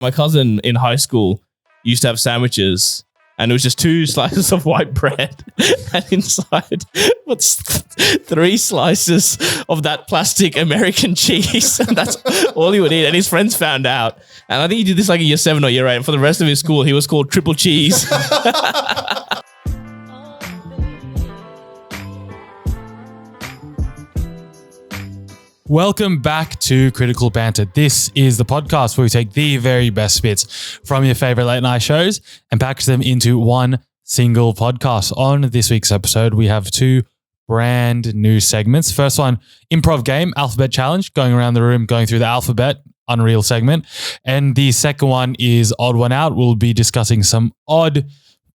My cousin in high school used to have sandwiches, and it was just 2 slices of white bread, and inside was 3 slices of that plastic American cheese. And that's all he would eat. And his friends found out. And I think he did this like in year 7 or year 8. And for the rest of his school, he was called Triple Cheese. Welcome back to Critical Banter. This is the podcast where we take the very best bits from your favorite late night shows and package them into one single podcast. On this week's episode, we have 2 brand new segments. First one, improv game, alphabet challenge, going around the room, going through the alphabet, unreal segment. And the second one is odd one out. We'll be discussing some odd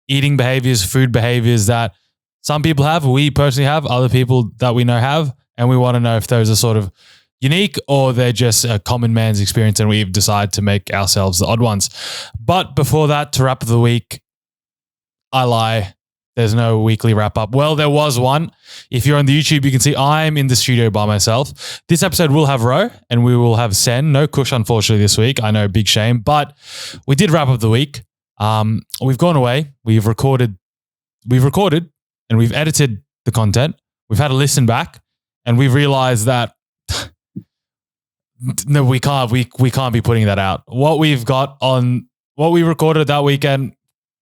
eating behaviors, food behaviors that some people have, we personally have, other people that we know have. And we want to know if those are sort of unique or they're just a common man's experience and we've decided to make ourselves the odd ones. But before that, to wrap up the week, I lie. There's no weekly wrap up. Well, there was one. If you're on the YouTube, you can see I'm in the studio by myself. This episode will have Ro and we will have Sen. No Kush, unfortunately, this week. I know, big shame. But we did wrap up the week. We've gone away. We've recorded and we've edited the content. We've had a listen back. And we've realized that no, we can't be putting that out. What we recorded that weekend,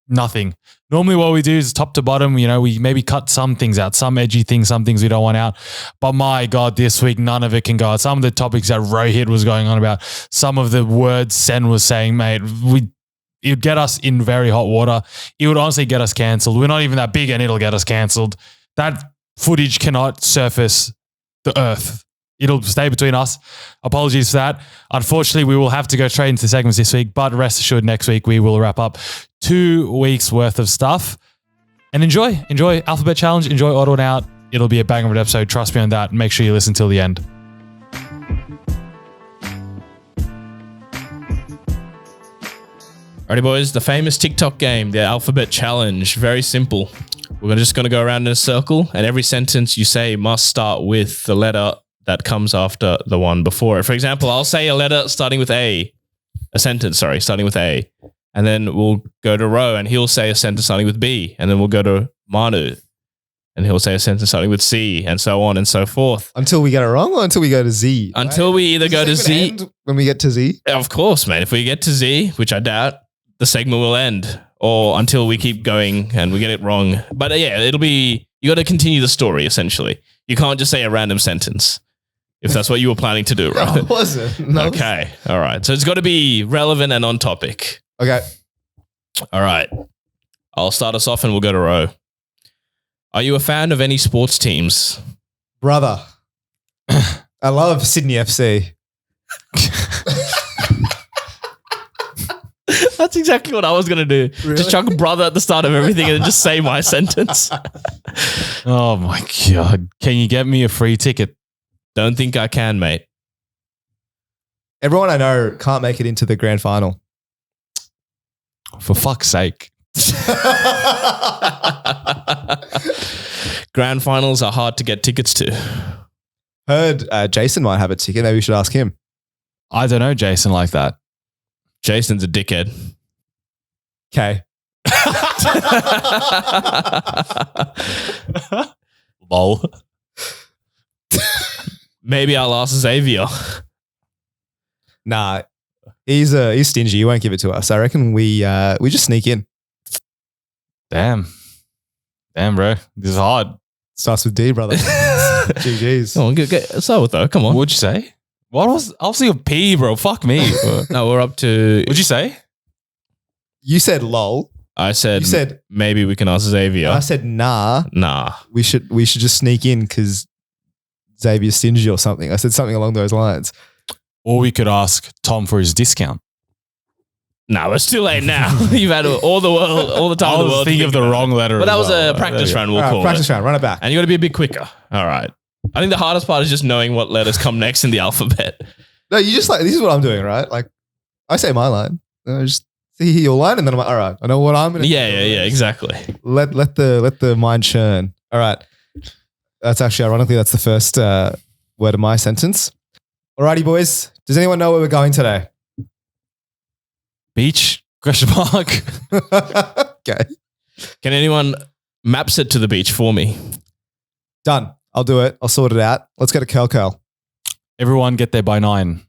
nothing. Normally what we do is top to bottom, we maybe cut some things out, some edgy things, some things we don't want out. But my God, this week, none of it can go out. Some of the topics that Rohit was going on about, some of the words Sen was saying, mate, it would get us in very hot water. It would honestly get us cancelled. We're not even that big and it'll get us cancelled. That footage cannot surface the earth. It'll stay between us. Apologies for that. Unfortunately, we will have to go straight into the segments this week, but rest assured next week we will wrap up 2 weeks worth of stuff. And enjoy Alphabet Challenge, enjoy Odd One Out. It'll be a banger of an episode. Trust me on that. Make sure you listen till the end. Alrighty, boys. The famous TikTok game, the Alphabet Challenge. Very simple. We're just going to go around in a circle, and every sentence you say must start with the letter that comes after the one before it. For example, I'll say a letter starting with A. A sentence, starting with A. And then we'll go to Ro, and he'll say a sentence starting with B. And then we'll go to Manu, and he'll say a sentence starting with C, and so on and so forth. Until we get it wrong or until we go to Z? Until we either go to Z. When we get to Z? Of course, man. If we get to Z, which I doubt, the segment will end. Or until we keep going and we get it wrong. But yeah, you got to continue the story, essentially. You can't just say a random sentence if that's what you were planning to do, right? No, it wasn't. No. Okay. All right. So it's got to be relevant and on topic. Okay. All right. I'll start us off and we'll go to Ro. Are you a fan of any sports teams? Brother. I love Sydney FC. That's exactly what I was going to do. Really? Just chuck brother at the start of everything and then just say my sentence. Oh my God. Can you get me a free ticket? Don't think I can, mate. Everyone I know can't make it into the grand final. For fuck's sake. Grand finals are hard to get tickets to. Heard Jason might have a ticket. Maybe we should ask him. I don't know Jason like that. Jason's a dickhead. Okay. Lol. Maybe I'll ask Xavier. Nah, he's stingy. He won't give it to us. I reckon we just sneak in. Damn, bro. This is hard. Starts with D, brother. GG's. Come on, get start with though. Come on. What'd you say? What was? I'll see a P, bro. Fuck me. No, we're up to. What'd you say? You said lol. I said. You said maybe we can ask Xavier. I said nah. Nah. We should just sneak in because Xavier's stingy or something. I said something along those lines. Or we could ask Tom for his discount. No, it's too late now. You've had all the time in the world. I was thinking of the wrong letter. But that was a practice round. We'll call it. Practice round. Run it back. And you got to be a bit quicker. All right. I think the hardest part is just knowing what letters come next in the alphabet. No, you just this is what I'm doing, right? Like, I say my line. I just see your line, and then I'm like, all right, I know what I'm going to do. Yeah, exactly. Let the mind churn. All right. That's actually, ironically, that's the first word of my sentence. Alrighty, boys. Does anyone know where we're going today? Beach? Question mark. Okay. Can anyone maps it to the beach for me? Done. I'll do it. I'll sort it out. Let's go to curl. Everyone get there by 9.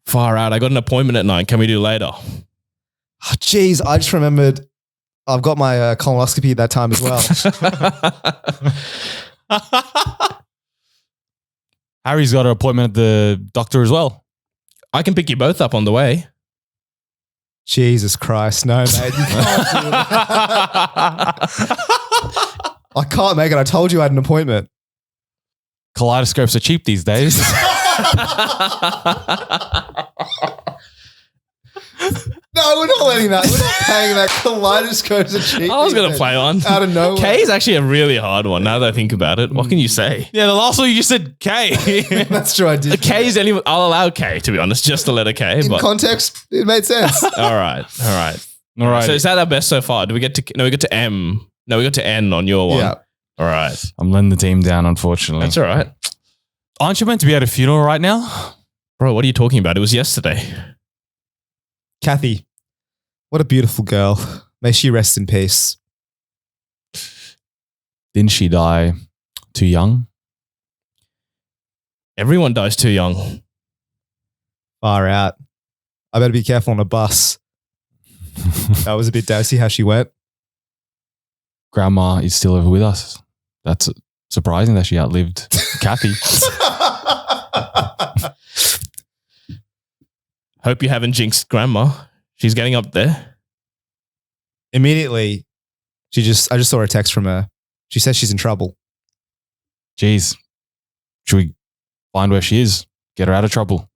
Far out. I got an appointment at 9. Can we do later? Oh, geez, I just remembered I've got my colonoscopy at that time as well. Harry's got an appointment at the doctor as well. I can pick you both up on the way. Jesus Christ. No, mate. You can't do that. I can't make it. I told you I had an appointment. Kaleidoscopes are cheap these days. No, we're not letting that. We're not paying that. Kaleidoscopes are cheap. I was going to play one. Out of nowhere. K is actually a really hard one now that I think about it. What can you say? Yeah, the last one you just said K. That's true. I did. K is anyone. I'll allow K, to be honest, just the letter K. In But context, it made sense. all right. All right. So is that our best so far? Do we get to? No, we got to M. No, we got to N on your one. Yeah. All right. I'm letting the team down, unfortunately. That's all right. Aren't you meant to be at a funeral right now? Bro, what are you talking about? It was yesterday. Kathy, what a beautiful girl. May she rest in peace. Didn't she die too young? Everyone dies too young. Far out. I better be careful on a bus. That was a bit dicey how she went. Grandma is still over with us. That's surprising that she outlived Kathy. Hope you haven't jinxed grandma. She's getting up there. Immediately, I just saw a text from her. She says she's in trouble. Jeez. Should we find where she is? Get her out of trouble.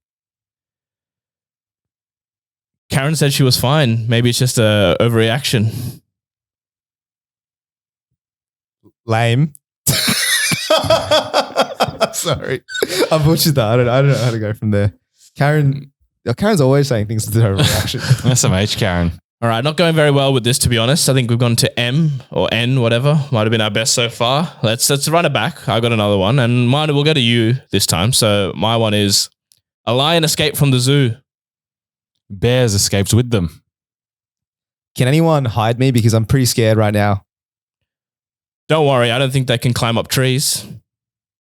Karen said she was fine. Maybe it's just a overreaction. Lame. Sorry. I butchered that. I don't know how to go from there. Karen's always saying things to her reaction. SMH, Karen. All right, not going very well with this, to be honest. I think we've gone to M or N, whatever. Might have been our best so far. Let's run it back. I got another one, and mine will go to you this time. So my one is a lion escaped from the zoo. Bears escaped with them. Can anyone hide me? Because I'm pretty scared right now. Don't worry, I don't think they can climb up trees.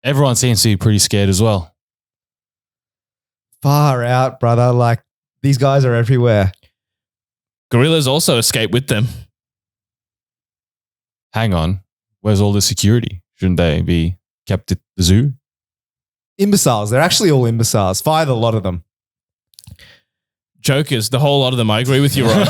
Everyone seems to be pretty scared as well. Far out, brother. Like, these guys are everywhere. Gorillas also escape with them. Hang on. Where's all the security? Shouldn't they be kept at the zoo? Imbeciles. They're actually all imbeciles. Fire the lot of them. Jokers, the whole lot of them. I agree with you, Ron.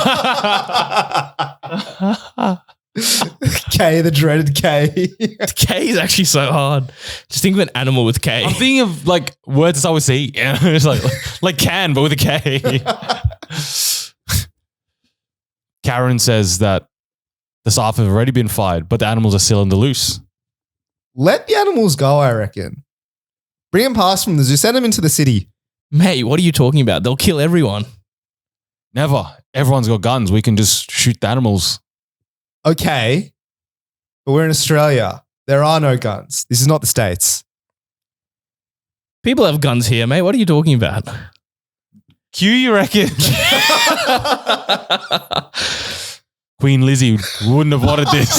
K, the dreaded K. K is actually so hard. Just think of an animal with K. I'm thinking of like words that start with C. Yeah, it's like can, but with a K. Karen says that the staff have already been fired, but the animals are still on the loose. Let the animals go, I reckon. Bring them past from the zoo. Send them into the city. Mate, what are you talking about? They'll kill everyone. Never. Everyone's got guns. We can just shoot the animals. Okay, but we're in Australia. There are no guns. This is not the States. People have guns here, mate. What are you talking about? Q, you reckon? Queen Lizzie wouldn't have wanted this.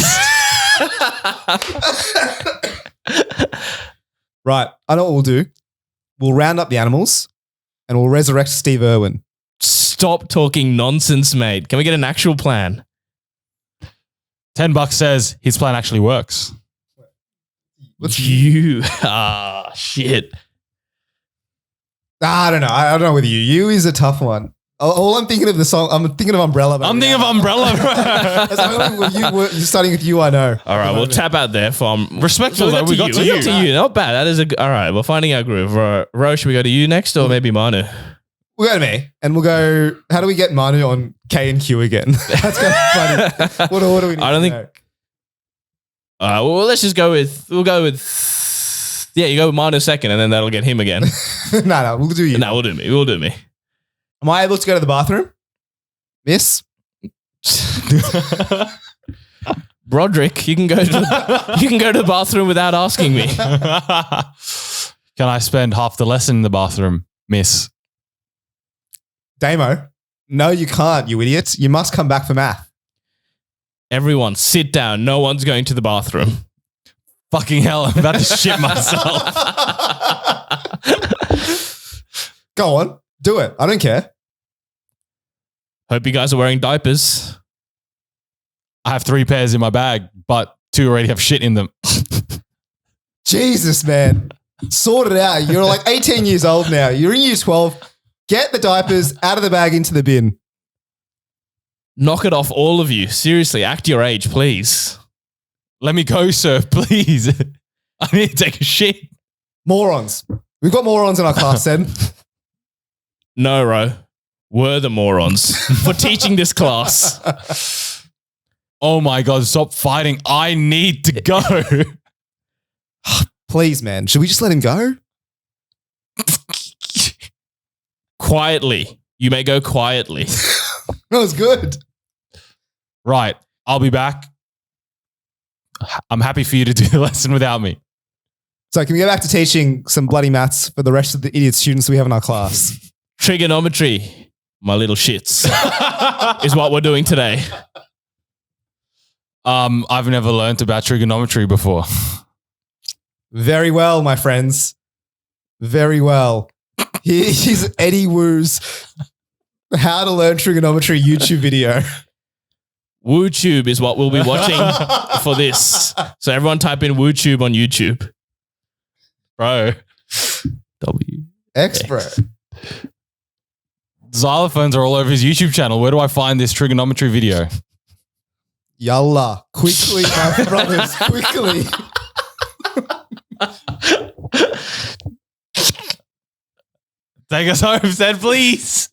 Right. I know what we'll do. We'll round up the animals and we'll resurrect Steve Irwin. Stop talking nonsense, mate. Can we get an actual plan? $10 says his plan actually works. What's you? Shit. I don't know. I don't know with you. You is a tough one. All I'm thinking of the song, I'm thinking of Umbrella. I'm thinking of Umbrella. You're starting with you, I know. All right, we'll tap out there from Respectful, though. We got to you. Not bad. That is all right. We're finding our groove. Ro, should we go to you next or maybe Manu? We'll go to me and we'll go, how do we get Manu on K and Q again? That's kind of funny. What do we need to know? Well, let's just go with, yeah, you go with Manu second and then that'll get him again. No, we'll do you. No, we'll do me. We'll do me. Am I able to go to the bathroom? Miss? Broderick, you can go to the bathroom without asking me. Can I spend half the lesson in the bathroom, miss? Damo, No, you can't, you idiots. You must come back for math. Everyone, sit down. No one's going to the bathroom. Fucking hell, I'm about to shit myself. Go on. Do it. I don't care. Hope you guys are wearing diapers. I have 3 pairs in my bag, but 2 already have shit in them. Jesus, man. Sort it out. You're like 18 years old now. You're in year 12. Get the diapers out of the bag into the bin. Knock it off, all of you. Seriously, act your age, please. Let me go, sir, please. I need to take a shit. Morons. We've got morons in our class, then. No, Ro. We're the morons for teaching this class. Oh my God, stop fighting. I need to go. Please, man. Should we just let him go? Quietly. You may go quietly. That was good. Right. I'll be back. I'm happy for you to do the lesson without me. So can we get back to teaching some bloody maths for the rest of the idiot students we have in our class? Trigonometry, my little shits, is what we're doing today. I've never learnt about trigonometry before. Very well, my friends. Very well. Here's Eddie Woo's How to Learn Trigonometry YouTube video. WooTube is what we'll be watching for this. So everyone type in WooTube on YouTube. Bro. W. Expert. Xylophones are all over his YouTube channel. Where do I find this trigonometry video? Yalla. Quickly, my brothers. Quickly. Take us home, Zed, please.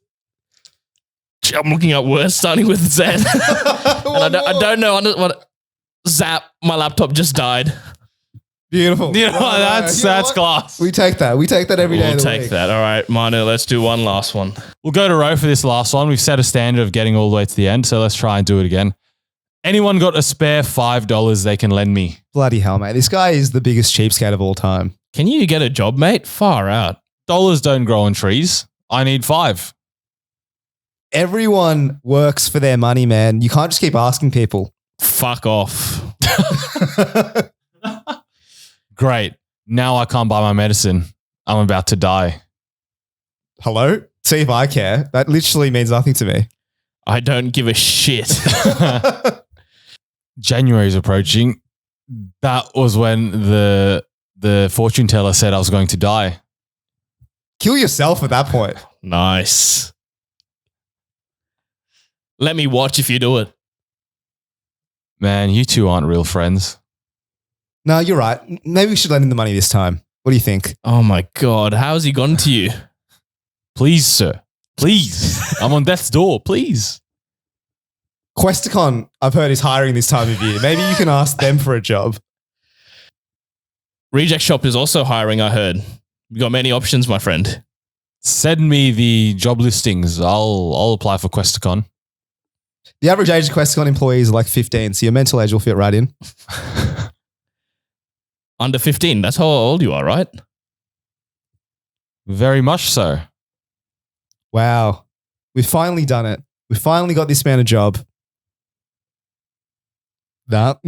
I'm looking up words starting with Z. And I don't know what. Zap, my laptop just died. Beautiful. You know, that's class. We take that. We take that every day We'll of the take week. that. All right, Manu, let's do one last one. We'll go to Ro for this last one. We've set a standard of getting all the way to the end, so let's try and do it again. Anyone got a spare $5 they can lend me? Bloody hell, mate. This guy is the biggest cheapskate of all time. Can you get a job, mate? Far out. Dollars don't grow on trees. I need 5. Everyone works for their money, man. You can't just keep asking people. Fuck off. Great. Now I can't buy my medicine. I'm about to die. Hello? See if I care. That literally means nothing to me. I don't give a shit. January is approaching. That was when the fortune teller said I was going to die. Kill yourself at that point. Nice. Let me watch if you do it. Man, you two aren't real friends. No, you're right. Maybe we should lend him the money this time. What do you think? Oh my God. How has he gone to you? Please, sir. Please. I'm on death's door. Please. Questacon, I've heard, is hiring this time of year. Maybe you can ask them for a job. Reject Shop is also hiring, I heard. We've got many options, my friend. Send me the job listings. I'll apply for Questacon. The average age of Questacon employees are like 15, so your mental age will fit right in. Under 15. That's how old you are, right? Very much so. Wow. We've finally done it. We finally got this man a job. No,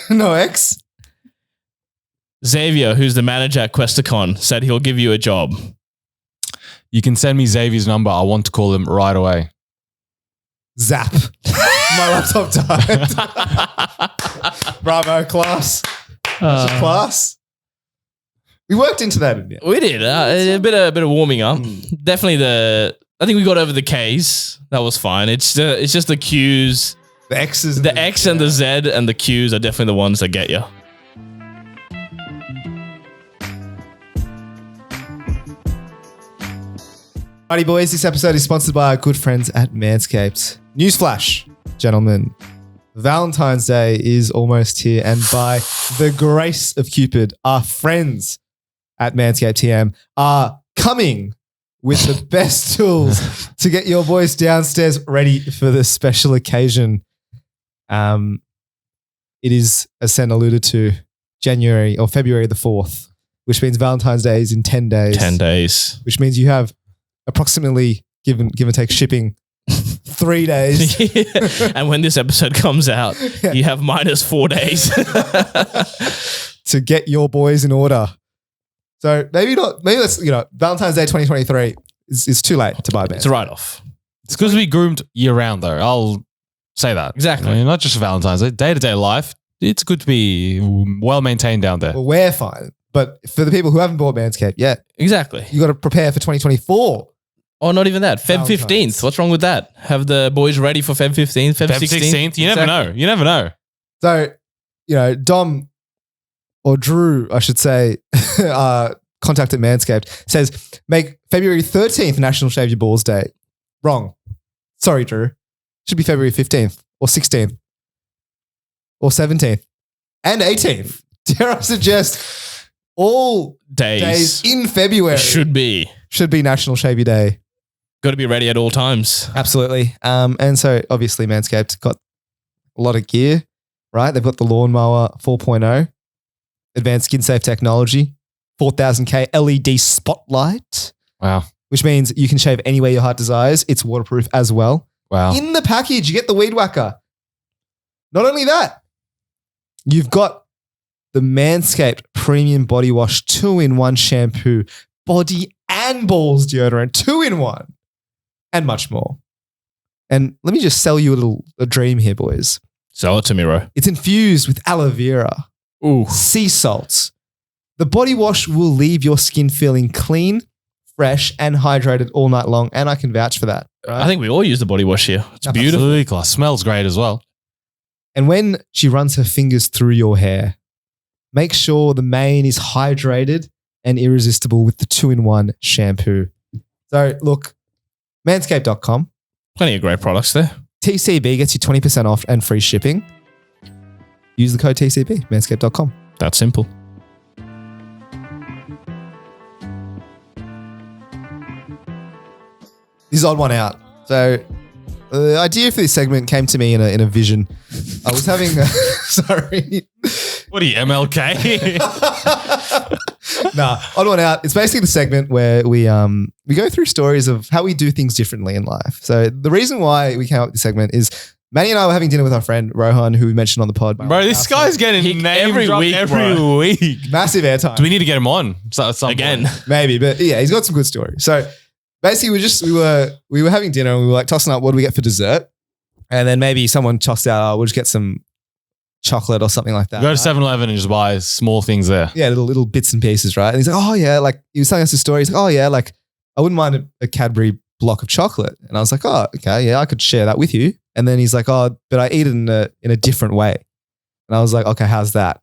no X. Xavier, who's the manager at Questacon, said he'll give you a job. You can send me Xavier's number. I want to call him right away. Zap. My laptop died. Bravo, class. Class. We worked into that. Didn't We did. A bit of warming up. Definitely I think we got over the K's. That was fine. It's just the Q's. The X's. The X and the Z and the Q's are definitely the ones that get you. Alrighty, boys. This episode is sponsored by our good friends at Manscaped. Newsflash, gentlemen. Valentine's Day is almost here, and by the grace of Cupid, our friends at Manscaped TM are coming with the best tools to get your boys downstairs ready for this special occasion. It is, as Sen alluded to, January or February the 4th, which means Valentine's Day is in 10 days. 10 days. Which means you have approximately, give and take shipping, 3 days. And when this episode comes out, you have minus 4 days. To get your boys in order. So maybe let's, Valentine's Day 2023 is too late to buy bands. It's a write-off. It's because we groomed year round, though. I'll say that. Exactly. I mean, not just Valentine's Day, day-to-day life. It's good to be well-maintained down there. Well, we're fine. But for the people who haven't bought Manscaped yet, Exactly. you got to prepare for 2024. Or not even that. Feb Valentine's. 15th. What's wrong with that? Have the boys ready for Feb 15th, Feb 16th? You never know. You never know. So, Dom or Drew, I should say, contacted Manscaped, says make February 13th National Shave Your Balls Day. Wrong. Sorry, Drew. Should be February 15th or 16th or 17th and 18th. Dare I suggest all days in February Should be National Shave Your Day. Got to be ready at all times. Absolutely. And so obviously Manscaped got a lot of gear, right? They've got the Lawnmower 4.0, advanced skin safe technology, 4000K LED spotlight, Wow. which means you can shave anywhere your heart desires. It's waterproof as well. Wow. In the package, you get the Weed Whacker. Not only that, you've got the Manscaped Premium Body Wash 2-in-1 shampoo, body and balls deodorant 2-in-1, and much more. And let me just sell you a dream here, boys. Sell it to me, bro. It's infused with aloe vera, Ooh. sea salts. The body wash will leave your skin feeling clean, fresh, and hydrated all night long. And I can vouch for that. Right? I think we all use the body wash here. It's beautiful. Absolutely class. Smells great as well. And when she runs her fingers through your hair, make sure the mane is hydrated and irresistible with the 2-in-1 shampoo. So look, manscaped.com. Plenty of great products there. TCB gets you 20% off and free shipping. Use the code TCB, manscaped.com. That's simple. This is odd one out. So the idea for this segment came to me in a vision. I was having sorry. What are you, MLK? Nah, odd one out. It's basically the segment where we go through stories of how we do things differently in life. So the reason why we came up with this segment is Manny and I were having dinner with our friend Rohan, who we mentioned on the pod. Bro, this guy's getting name every dropped week, every bro. week. Massive airtime. Do we need to get him on? Again. Maybe, but yeah, he's got some good stories. So basically, we were having dinner and we were like tossing up what do we get for dessert, and then maybe someone tossed out, we'll just get some chocolate or something like that. Go to right? 7-Eleven and just buy small things there. Yeah, little bits and pieces, right? And he's like, oh yeah, like he was telling us a story. He's like, oh yeah, like I wouldn't mind a Cadbury block of chocolate, and I was like, oh okay, yeah, I could share that with you. And then he's like, oh, but I eat it in a different way, and I was like, okay, how's that?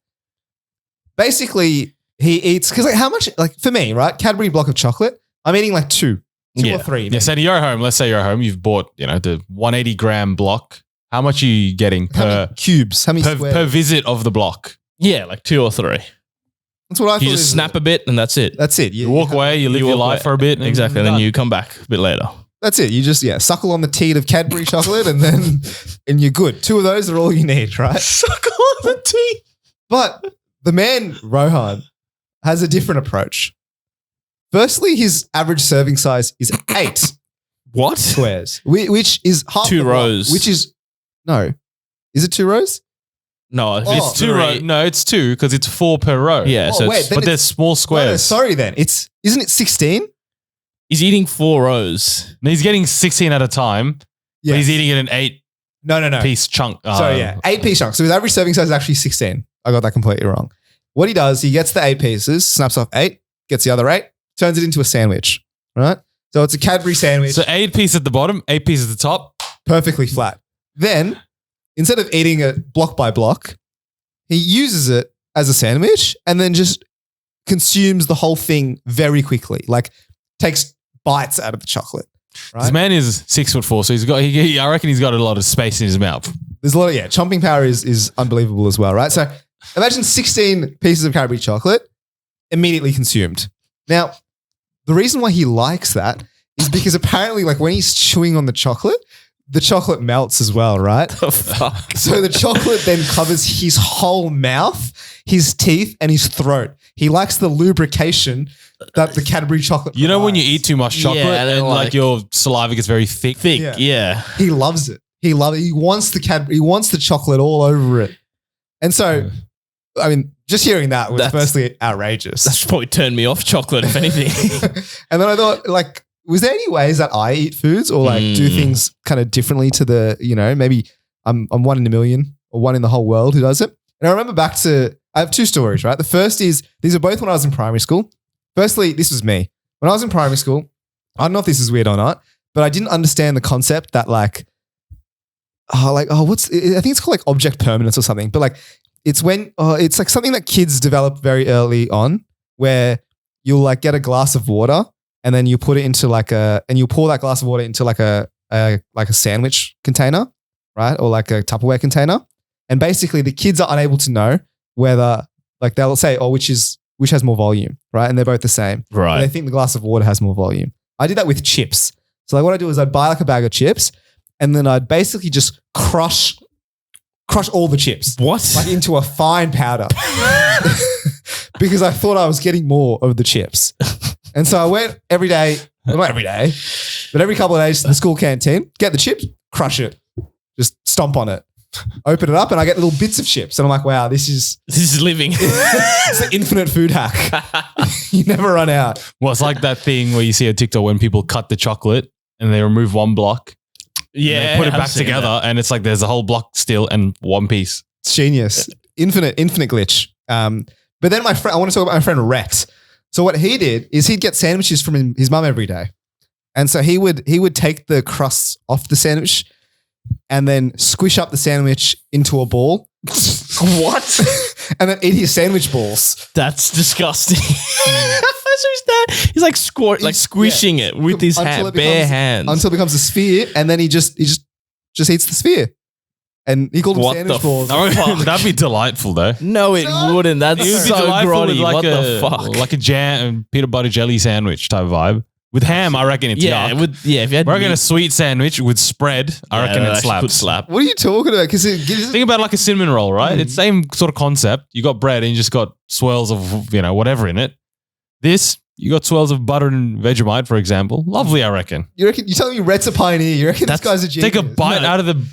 Basically, he eats because like how much like for me, right? Cadbury block of chocolate, I'm eating like two or three. Yeah, so you're home. Let's say you're home. You've bought, the 180 gram block. How much are you getting How many cubes? How many squares? per visit of the block? Yeah, like 2 or 3. That's what I thought. You just snap a bit and that's it. That's it. You walk away, you live your walk life away. for a bit. Exactly. And then you come back a bit later. That's it. You just suckle on the teat of Cadbury chocolate and you're good. 2 of those are all you need, right? suckle on the teeth. But the man Rohan has a different approach. Firstly, his average serving size is 8 What? squares, which is half 2 the block, rows. Which is no, is it 2 rows? No, Oh. it's It's 2 rows. No, it's 2 because it's 4 per row. Yeah, Oh, so wait, it's, then But they're small No, squares. sorry then. Isn't it 16? he's eating 4 rows. And he's getting 16 at a time. Yeah. But he's eating it in 8 No. piece chunk. Sorry, 8-piece chunks. So his average serving size is actually 16. I got that completely wrong. What he does, he gets the 8 pieces, snaps off 8, gets the other 8, turns it into a sandwich, right? So it's a Cadbury sandwich, So 8 piece at the bottom, 8 piece at the top. perfectly flat. Then, instead of eating it block by block, he uses it as a sandwich and then just consumes the whole thing very quickly. Like takes bites out of the chocolate. This Right? man is 6'4", so he's got. I reckon he's got a lot of space in his mouth. There's a lot of chomping power is unbelievable as well, right? So imagine 16 pieces of Cadbury chocolate immediately consumed. Now, the reason why he likes that is because apparently, like when he's chewing on the chocolate, the chocolate melts as well, right? The fuck? So the chocolate then covers his whole mouth, his teeth, and his throat. He likes the lubrication that the Cadbury chocolate You know when you provides. eat too much chocolate and then, and like your saliva gets very thick? Thick, yeah. He loves it. He wants the Cadbury. He wants the chocolate all over it. And so, I mean, just hearing that was firstly outrageous. That's probably turned me off chocolate, if anything. And then I thought, like, was there any ways that I eat foods or like do things kind of differently to the, you know, maybe I'm one in a million or one in the whole world who does it? And I remember I have two stories, right? The first is, these are both when I was in primary school. Firstly, this was me. When I was in primary school, I don't know if this is weird or not, but I didn't understand the concept that I think it's called like object permanence or something, but like it's when, it's like something that kids develop very early on where you'll like get a glass of water and then you put it into and you pour that glass of water into like a sandwich container, right? Or like a Tupperware container. And basically the kids are unable to know whether, like they'll say, which has more volume, right? And they're both the same. Right. And they think the glass of water has more volume. I did that with chips. So like what I do is I'd buy like a bag of chips and then I'd basically just crush all the chips. What? Like into a fine powder. Because I thought I was getting more of the chips. And so I went every day, well, not every day, but every couple of days to the school canteen, get the chips, crush it, just stomp on it, open it up, and I get little bits of chips. And I'm like, wow, this is living. it's an infinite food hack. You never run out. Well, it's like that thing where you see a TikTok when people cut the chocolate and they remove one block. Yeah. They put it I've back seen together that. and it's like there's a whole block still and one piece. It's genius. Infinite glitch. But then I want to talk about my friend Rex. So what he did is he'd get sandwiches from his mum every day. And so he would take the crusts off the sandwich and then squish up the sandwich into a ball. What? And then eat his sandwich balls. That's disgusting. He's like squishing it with his bare hands. Until it becomes a sphere, and then he just eats the sphere. And he called them sandwich balls. That'd be delightful though. No, it wouldn't. That's It would be so delightful with grotty. like What the fuck? Like a jam, peanut butter jelly sandwich type vibe. With ham, I reckon it's Yeah, yuck. if you had I reckon a sweet sandwich with spread, I reckon it slaps. slap. What are you talking about? Because it gives Think about it like a cinnamon roll, right? It's the same sort of concept. You got bread and you just got swirls of, whatever in it. This, you got swirls of butter and Vegemite, for example. Lovely, I reckon. you're telling me Rhett's a pioneer. You reckon this guy's a genius? Take a bite out of the...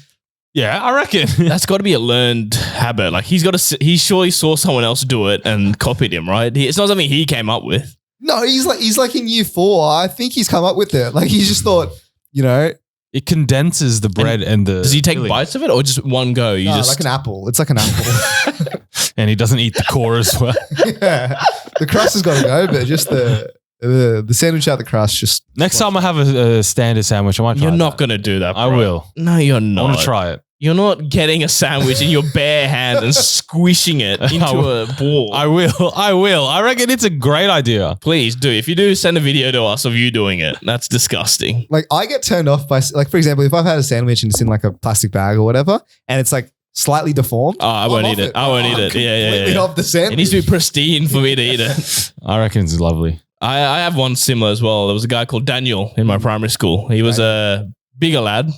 Yeah, I reckon. That's got to be a learned habit. Like he surely saw someone else do it and copied him, right? It's not something he came up with. No, he's like in year 4. I think he's come up with it. Like he just thought, It condenses the bread and the... Does he take filling. bites of it or just one go? like an apple. It's like an apple. And he doesn't eat the core as well. Yeah. The crust has got to go, but just the sandwich out the crust just... Next time I have a standard sandwich, I might try You're that. not going to do that, I bro. will. No, you're I not. want to try it. You're not getting a sandwich in your bare hand and squishing it into a ball. I will. I reckon it's a great idea. Please do. If you do, send a video to us of you doing it. That's disgusting. Like I get turned off by, like for example, if I've had a sandwich and it's in like a plastic bag or whatever, and it's like slightly deformed. Oh, I won't eat it. I won't eat it. Yeah. Completely off the sandwich. It needs to be pristine for me to eat it. I reckon it's lovely. I have one similar as well. There was a guy called Daniel in my primary school. He was a bigger lad,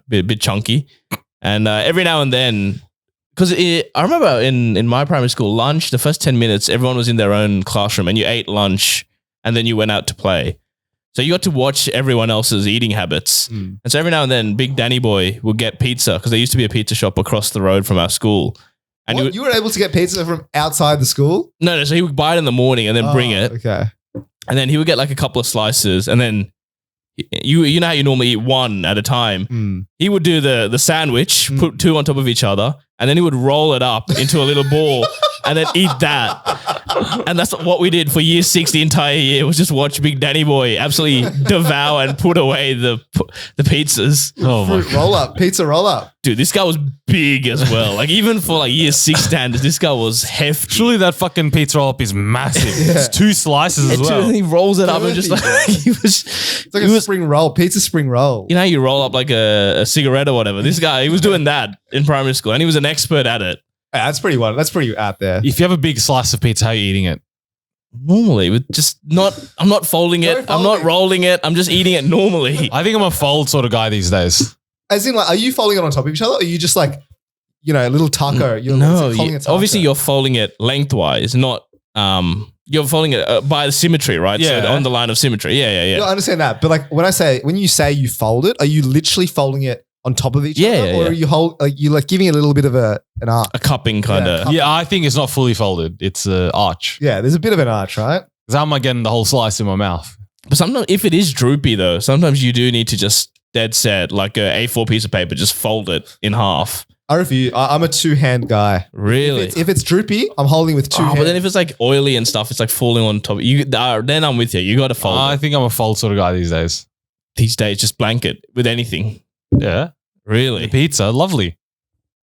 bit chunky. And every now and then, because I remember in my primary school, lunch, the first 10 minutes, everyone was in their own classroom and you ate lunch and then you went out to play. So you got to watch everyone else's eating habits. And so every now and then, Big Danny Boy would get pizza because there used to be a pizza shop across the road from our school. And you were able to get pizza from outside the school? No, so he would buy it in the morning and then bring it. Okay. And then he would get like a couple of slices and then you know how you normally eat one at a time. He would do the sandwich, put two on top of each other, and then he would roll it up into a little ball and then eat that. And that's what we did for year 6 the entire year, was just watch Big Danny Boy absolutely devour and put away the pizzas. Oh my Fruit roll up, pizza roll up. Dude, this guy was big as well. Like even for like year 6 standards, this guy was hefty. Surely that fucking pizza roll up is massive. It's 2 slices as And well. he rolls it up and just like It's like a spring roll, pizza spring roll. You know how you roll up like a cigarette or whatever? This guy, he was doing that in primary school and he was an expert at it. Yeah, that's pretty out there. If you have a big slice of pizza, how are you eating it? Normally, with I'm not folding it. I'm not rolling it. I'm just eating it normally. I think I'm a fold sort of guy these days. As in, like, are you folding it on top of each other? Or are you just like, a little taco? Obviously you're folding it lengthwise, not you're folding it by the symmetry, right? Yeah. So on the line of symmetry. Yeah. I understand that. But like when you say you fold it, are you literally folding it on top of each other? Or are you giving it a little bit of an arc? A cupping kind of. Yeah, I think it's not fully folded. It's an arch. Yeah, there's a bit of an arch, right? Because how am I getting the whole slice in my mouth? But sometimes if it is droopy though, sometimes you do need to just dead set, like a A4 piece of paper, just fold it in half. I refuse. I'm a two-hand guy. Really? If it's droopy, I'm holding with two hands. But then if it's like oily and stuff, it's like falling on top. Then I'm with you. You got to fold I it. think I'm a fold sort of guy these days. These days, just blanket with anything. Yeah. Really? Pizza, lovely.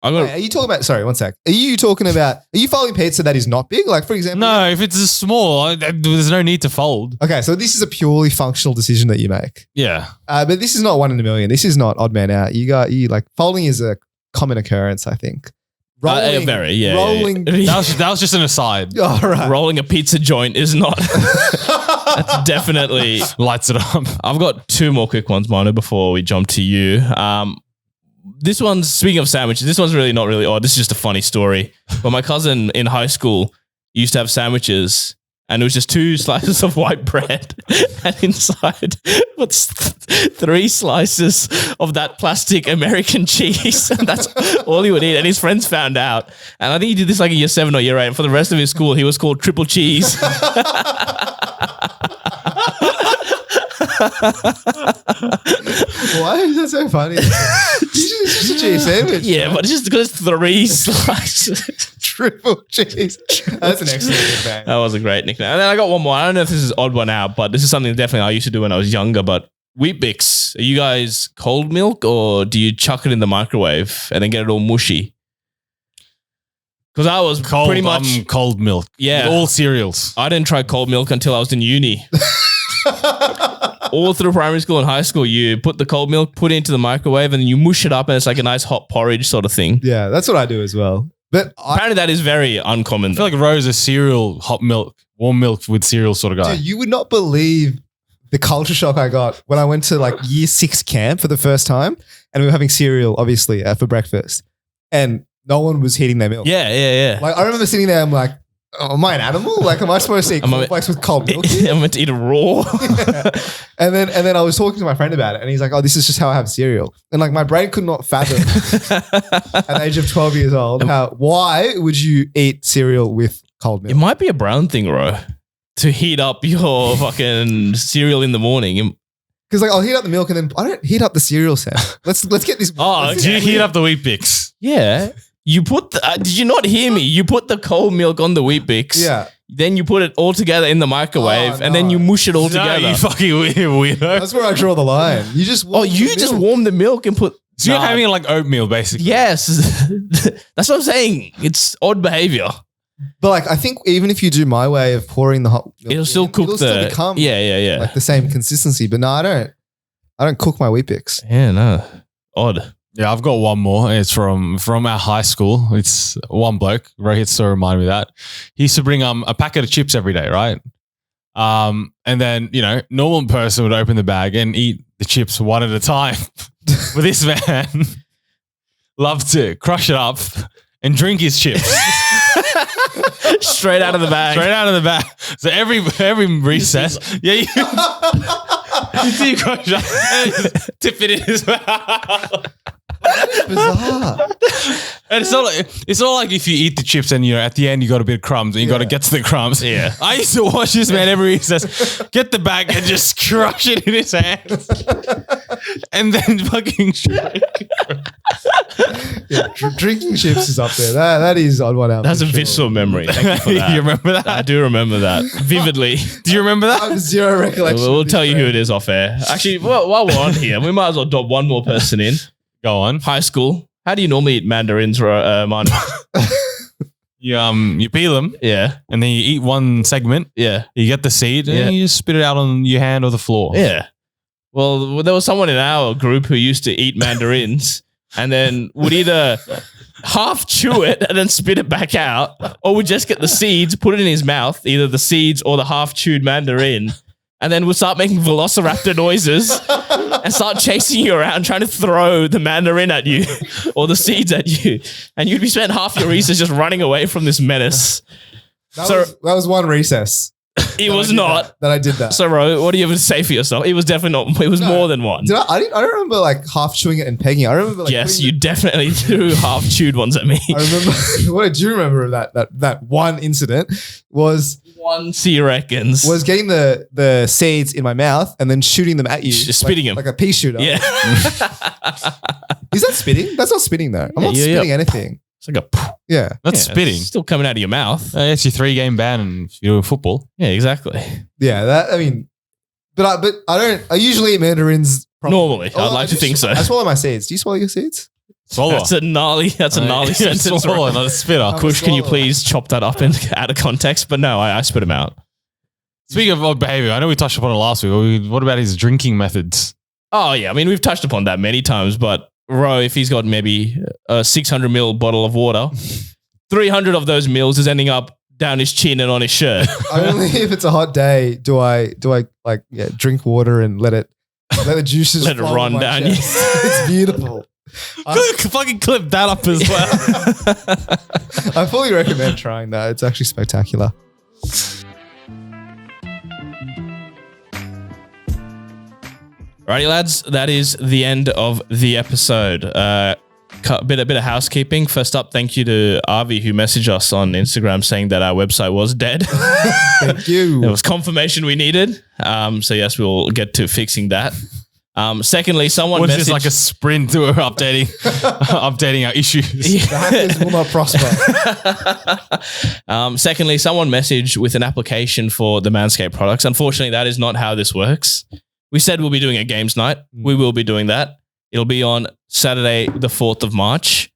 Wait, are you talking about, sorry, one sec. Are you folding pizza that is not big? Like, for example. No, if it's small, there's no need to fold. Okay, so this is a purely functional decision that you make. Yeah. But this is not 1 in a million. This is not odd man out. Folding is a common occurrence, I think. Rolling. That was just an aside. All right. Rolling a pizza joint is not. That's definitely lights it up. I've got 2 more quick ones, Mono, before we jump to you. This one's, speaking of sandwiches, this one's really not really odd. This is just a funny story. But my cousin in high school used to have sandwiches, and it was just 2 slices of white bread, and inside was 3 slices of that plastic American cheese. And that's all he would eat. And his friends found out. And I think he did this like in year 7 or year 8. And for the rest of his school, he was called Triple Cheese. Why is that so funny? It's just a cheese sandwich. Yeah, but it's just because it's 3 slices. Triple cheese. That's an excellent nickname. That was a great nickname. And then I got one more. I don't know if this is odd one out, but this is something definitely I used to do when I was younger. But Wheat Bix, are you guys cold milk or do you chuck it in the microwave and then get it all mushy? Because I was pretty much cold milk. Yeah. With all cereals. I didn't try cold milk until I was in uni. All through primary school and high school, you put the cold milk, put it into the microwave, and then you mush it up, and it's like a nice hot porridge sort of thing. Yeah, that's what I do as well. But apparently that is very uncommon. I feel like Rose is cereal, hot milk, warm milk with cereal sort of guy. Dude, you would not believe the culture shock I got when I went to like year 6 camp for the first time, and we were having cereal, obviously, for breakfast, and no one was heating their milk. Yeah. Like I remember sitting there, I'm like, oh, am I an animal? Like, am I supposed to eat cornflakes with cold milk? I'm meant to eat it raw. Yeah. And then I was talking to my friend about it, and he's like, oh, this is just how I have cereal. And like my brain could not fathom at the age of 12 years old why would you eat cereal with cold milk? It might be a brown thing, bro, to heat up your fucking cereal in the morning. Because like I'll heat up the milk and then I don't heat up the cereal, Sam. Let's get this. Do you heat up the Wheat Bix? Yeah. You put did you not hear me? You put the cold milk on the Wheat Bix. Yeah. Then you put it all together in the microwave and then you mush it all together. You fucking weirdo. That's where I draw the line. You just warm the milk and put. So you're having like oatmeal basically. Yes. That's what I'm saying. It's odd behavior. But like I think even if you do my way of pouring the hot milk, it'll still become like the same consistency. But no, I don't cook my Wheat Bix. Yeah, no. Odd. Yeah, I've got one more. It's from our high school. It's one bloke. Rohit still reminded me of that. He used to bring a packet of chips every day, right? And then, normal person would open the bag and eat the chips one at a time. But this man loved to crush it up and drink his chips. Straight out of the bag. Straight out of the bag. So every recess, you see crush up and tip it in his mouth. Bizarre. And it's not like if you eat the chips and at the end you got a bit of crumbs and you got to get to the crumbs. Yeah. I used to watch this man every recess get the bag and just crush it in his hands. And then fucking drinking chips is up there. That is on one out. That's a visceral memory. Thank you for that. You remember that? I do remember that vividly. Do you remember that? I have zero recollection. We'll tell you who it is off air. Actually, while we're on here, we might as well dob one more person in. Go on. High school. How do you normally eat mandarins, Manu? You peel them. Yeah. And then you eat one segment. Yeah. You get the seed and you just spit it out on your hand or the floor. Yeah. Well, there was someone in our group who used to eat mandarins and then would either half chew it and then spit it back out, or would just get the seeds, put it in his mouth, either the seeds or the half chewed mandarin, and then would start making velociraptor noises and start chasing you around, trying to throw the mandarin at you or the seeds at you. And you'd be spent half your recess just running away from this menace. That was one recess. It was not. That I did that. So, Ro, what do you have to say for yourself? It was definitely not. It was more than one. I don't remember like half chewing it and pegging it. I remember like yes, you definitely threw half chewed ones at me. I remember. What did you remember of that one incident? Was he reckons getting the seeds in my mouth and then shooting them at you, spitting them like a pea shooter. Yeah. Is that spitting? That's not spitting though. I'm not spitting anything. It's like a yeah. That's spitting. It's still coming out of your mouth. It's your 3-game ban and you're doing football. Yeah, exactly. Yeah, but I usually eat mandarins normally. I'd like to think so. I swallow my seeds. Do you swallow your seeds? Swallow. That's a gnarly sentence. Swallow, not a spitter. Kush, can you please chop that up and out of context? But no, I spit him out. Speaking of odd behavior, I know we touched upon it last week. What about his drinking methods? Oh yeah, I mean we've touched upon that many times, but Ro, if he's got maybe a 600 ml bottle of water, 300 of those mils is ending up down his chin and on his shirt. Only if it's a hot day do I like drink water and let the juices let it run down you. It's beautiful. Fucking clip that up as well. I fully recommend trying that. It's actually spectacular. Alrighty, lads, that is the end of the episode. A bit of housekeeping. First up, thank you to Avi who messaged us on Instagram saying that our website was dead. Thank you. It was confirmation we needed. So yes, we'll get to fixing that. Secondly, someone messaged... This like a sprint to updating our issues. The hackers will not prosper. Secondly, someone messaged with an application for the Manscaped products. Unfortunately, that is not how this works. We said we'll be doing a games night. We will be doing that. It'll be on Saturday, the 4th of March,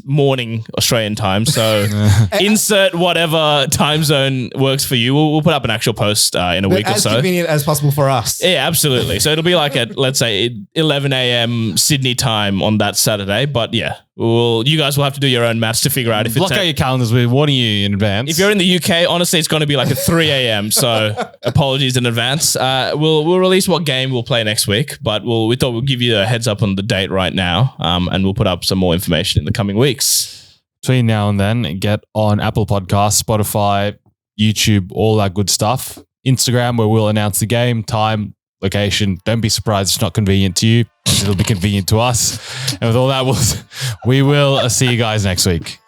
morning Australian time. So insert whatever time zone works for you. We'll put up an actual post in a week or so. As convenient as possible for us. Yeah, absolutely. So it'll be like at, let's say, 11 a.m. Sydney time on that Saturday. But yeah, you guys will have to do your own maths to figure out if block out your calendars. We're warning you in advance. If you're in the UK, honestly, it's going to be like at 3 a.m. So apologies in advance. We'll release what game we'll play next week, but we thought we'll give you a heads up on the date right now, and we'll put up some more information in the coming weeks. Between now and then, get on Apple Podcasts, Spotify, YouTube, all that good stuff. Instagram, where we'll announce the game, time, location. Don't be surprised it's not convenient to you. It'll be convenient to us. And with all that, we will see you guys next week.